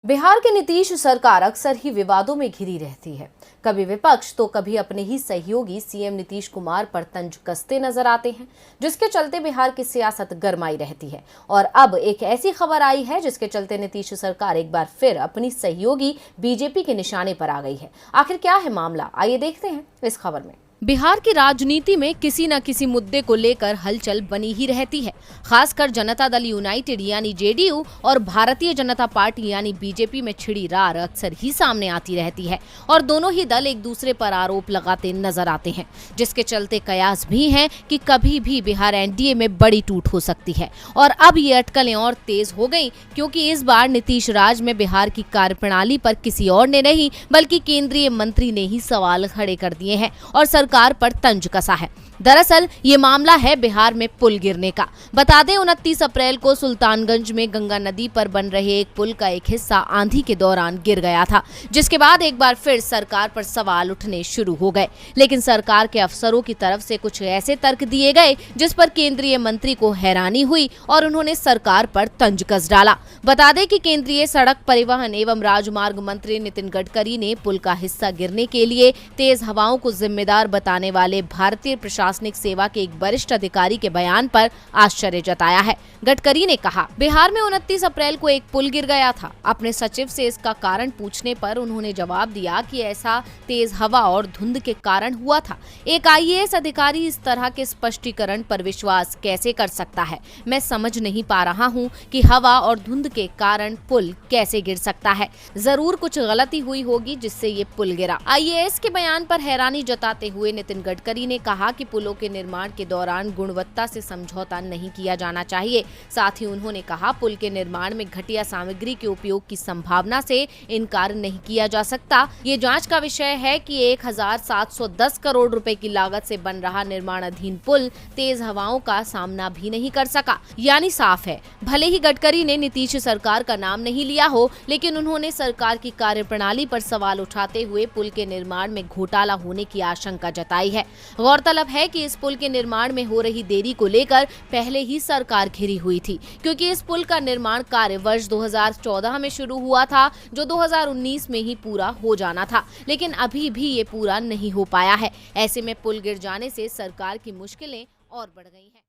बिहार की नीतीश सरकार अक्सर ही विवादों में घिरी रहती है। कभी विपक्ष तो कभी अपने ही सहयोगी सीएम नीतीश कुमार पर तंज कसते नजर आते हैं, जिसके चलते बिहार की सियासत गरमाई रहती है। और अब एक ऐसी खबर आई है जिसके चलते नीतीश सरकार एक बार फिर अपनी सहयोगी बीजेपी के निशाने पर आ गई है। आखिर क्या है मामला, आइए देखते हैं इस खबर में। बिहार की राजनीति में किसी न किसी मुद्दे को लेकर हलचल बनी ही रहती है। खासकर जनता दल यूनाइटेड यानी जेडीयू और भारतीय जनता पार्टी यानी बीजेपी में छिड़ी रार अक्सर ही सामने आती रहती है और दोनों ही दल एक दूसरे पर आरोप लगाते नजर आते हैं, जिसके चलते कयास भी हैं कि कभी भी बिहार एनडीए में बड़ी टूट हो सकती है। और अब ये अटकलें और तेज हो गई क्योंकि इस बार नीतीश राज में बिहार की कार्यप्रणाली पर किसी और ने नहीं बल्कि केंद्रीय मंत्री ने ही सवाल खड़े कर दिए हैं और सरकार पर तंज कसा है। दरअसल ये मामला है बिहार में पुल गिरने का। बता दें 29 अप्रैल को सुल्तानगंज में गंगा नदी पर बन रहे एक पुल का एक हिस्सा आंधी के दौरान गिर गया था, जिसके बाद एक बार फिर सरकार पर सवाल उठने शुरू हो गए। लेकिन सरकार के अफसरों की तरफ से कुछ ऐसे तर्क दिए गए जिस पर केंद्रीय मंत्री को हैरानी हुई और उन्होंने सरकार पर तंज कस डाला। बता दें कि केंद्रीय सड़क परिवहन एवं राजमार्ग मंत्री नितिन गडकरी ने पुल का हिस्सा गिरने के लिए तेज हवाओं को जिम्मेदार बताने वाले भारतीय प्रशासनिक सेवा के एक वरिष्ठ अधिकारी के बयान पर आश्चर्य जताया है। गडकरी ने कहा, बिहार में 29 अप्रैल को एक पुल गिर गया था। अपने सचिव से इसका कारण पूछने पर उन्होंने जवाब दिया कि ऐसा तेज हवा और धुंध के कारण हुआ था। एक आईएएस अधिकारी इस तरह के स्पष्टीकरण पर विश्वास कैसे कर सकता है? मैं समझ नहीं पा रहा हूँ कि हवा और धुंध के कारण पुल कैसे गिर सकता है। जरूर कुछ गलती हुई होगी जिससे ये पुल गिरा। आईएएस के बयान पर हैरानी जताते हुए नितिन गडकरी ने कहा कि पुलों के निर्माण के दौरान गुणवत्ता से समझौता नहीं किया जाना चाहिए। साथ ही उन्होंने कहा, पुल के निर्माण में घटिया सामग्री के उपयोग की संभावना से इनकार नहीं किया जा सकता। ये जांच का विषय है कि 1710 करोड़ रुपए की लागत से बन रहा निर्माणाधीन पुल तेज हवाओं का सामना भी नहीं कर सका। यानी साफ है, भले ही गडकरी ने नीतीश सरकार का नाम नहीं लिया हो, लेकिन उन्होंने सरकार की कार्यप्रणाली पर सवाल उठाते हुए पुल के निर्माण में घोटाला होने की आशंका जताई है। गौरतलब है कि इस पुल के निर्माण में हो रही देरी को लेकर पहले ही सरकार घिरी हुई थी, क्योंकि इस पुल का निर्माण कार्य वर्ष 2014 में शुरू हुआ था, जो 2019 में ही पूरा हो जाना था, लेकिन अभी भी ये पूरा नहीं हो पाया है। ऐसे में पुल गिर जाने से सरकार की मुश्किलें और बढ़ गई हैं।